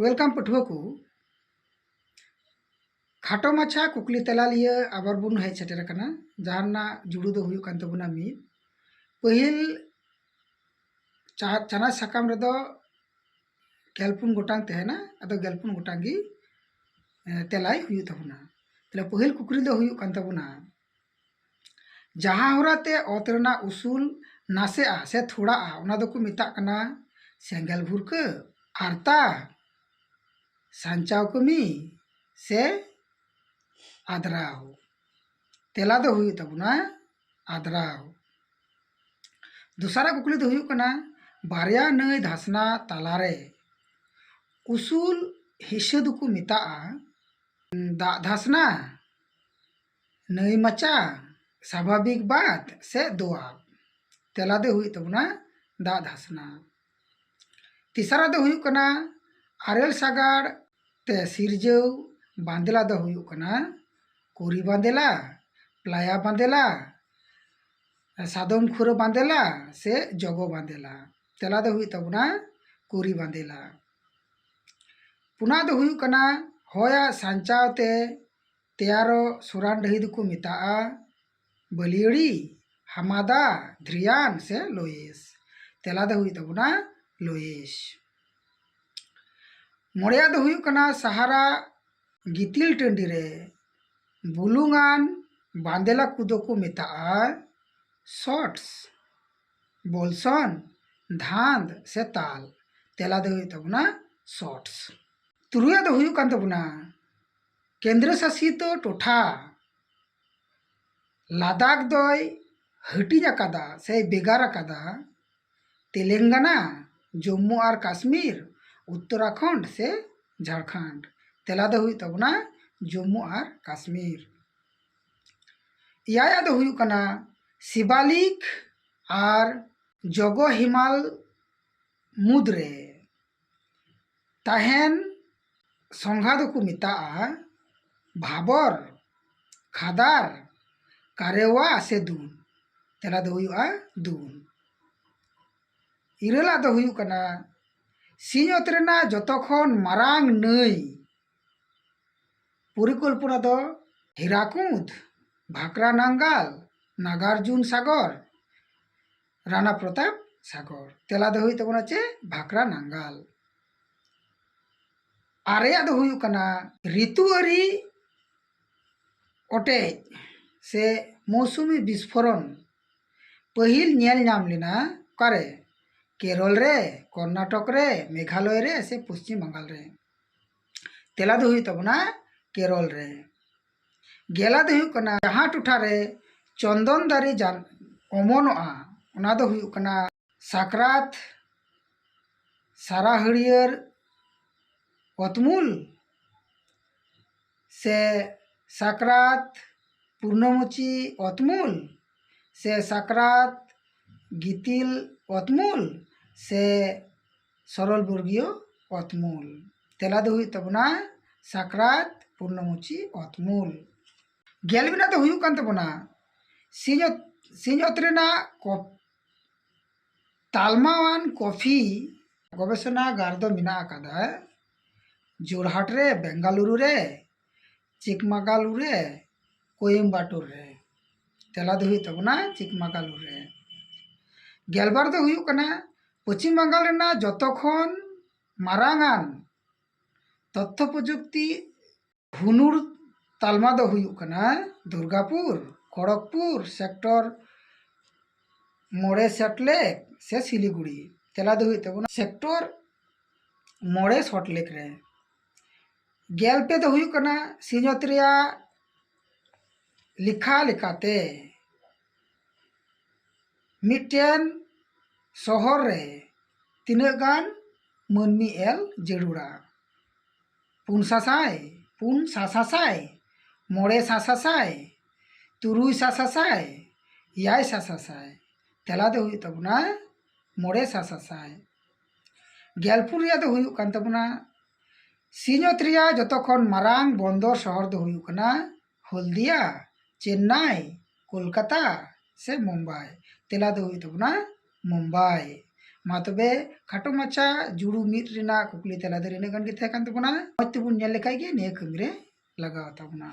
Welcome पठुआ को खाटो माछा कुकली तला लिया आबार बुन हेज सेटर कना जहाना जुड़ू दो हुयु कान तबुना मिद पहिल चाना साकाम रेदो गेलपुन गोटांग तहना अदो गेलपुन गोटांग गी तेलाई हुयु तबुना तले पहिल कुकली दो हुयु कान तबुना जहां होराते ओतरना उसूल नासे आ से थोड़ा आ उना दो को मिता कना सेंगल भुरके आरता सांचाव कमी से आदराव तेला दो हुयु तबुना आदराव। दूसरा कुकली दो हुयु कना बारिया नई धासना तालारे उसूल हिस्से दुकु मिता दा धासना नई मचा स्वाभाविक बात से दोआब तेला दो हुयु तबुना दा धासना। तीसरा दो हुयु कना आरेल सागाड़ ते सिरजौ बांदेला दो हुयु कना कोरी बांदेला प्लाया बांदेला सादम खुर बांदेला से जगो बांदेला तेला दो हुयु तबुना कोरी बांदेला। पुना दो हुयु कना होया सांचाव ते तेयारो सुरान डही दुकु मिता बलियड़ी हमादा ध्रियान से लोयेस तेला दो हुयु तबुना लोयेस। मोड़िया दो हुयु कना सहारा गितिल टंडी रे बुलुंगान बांदेला कुदो को मिता शॉर्ट्स बोलसन धांद से ताल तेला दो हुयु तबुना शॉर्ट्स। तुरुया दो हुयु कान तबुना केंद्र शासित टोठा लादाख दोय हटिज आकादा से बेगार आकादा तेलंगाना जम्मू और काश्मीर उत्तराखंड से झारखंड तेला दो हुयु तबुना जम्मू और काश्मीर। याया दो हुयु कना शिवालिक और जगो हिमाल मुद्रे ताहेन संघा दो को मिता भाबर खादार कारेवा से दून तेला दो हुयु दून। इरेला दो हुयु कना सिंहत रेना जतखन मारांग नई परिकल्पना दो हिराकुद भाकरा नांगाल नागार्जुन सागर राणा प्रताप सागर तेला दो हुयु तबुना चे भाकरा नांगाल। आरेया दो हुयु कना ऋतुआरी ओटेज से मौसुमी विस्फोरण पहिल नेल नाम लेना करे केरल रे कर्नाटक रे मेघालय रे से पश्चिम बंगाल रे तेला दो हुयु तबुना केरल रे। गेला दो हुयु कना जहां टुठा रे चंदन दारी जान अमनोआ उना दो हुयु कना साकरात सारा हरियर अतमुल से साकरात पूर्णमुची अतमुल से साकरात गितिल अतमुल से सरल वर्गीय अतमुल तेला दो हुयु तबुना साकरात पूर्णमुची अतमुल। गेलबिना दो हुयु कान तबुना सिंहत रेना तालमावान कॉफी गवेषणा गार दो मिना आकादा जोरहाट रे बेंगालुरु रे चिकमागालुरु रे कोयम्बाटूर रे तेला दो हुयु तबुना चिकमागालुरु रे। गेलबार दो हुयु कना पश्चिम बंगाल रेना जतखन मारांगान तथ्य प्रजुक्ति हुनुर तालमा दो हुयु कना दुर्गापुर खड़गपुर सेक्टर मोड़े सटलेक से सिलीगुड़ी तेला दो हुयु तबुना सेक्टर मोड़े सटलेक रे। गेलपे दो हुयु कना सिंहत रेया लिखा लेकाते मिटेन शहर रे तीना गान मानमी एल जरूरा पुन सासासाय मोड़े सासासाय तुरुई सासासाय याय सासासाय तेला दो हुयु तबुना मोड़े सासासाय। गेलपुर रेया दो हुयु कान तबुना सिंहत रेया जतखन मारांग बंदर शहर दो हुयु कना हल्दिया चेन्नई कोलकाता से मुंबई तेला दो हुयु तबुना मुंबई। मा तबे खाटो माचा जुड़ू मिट रेना कुकली तेला दे इना गन गे तहे कान तबोना मज तेबुन नेल लेखाय गे ने कामी रे लगाव ताबोना।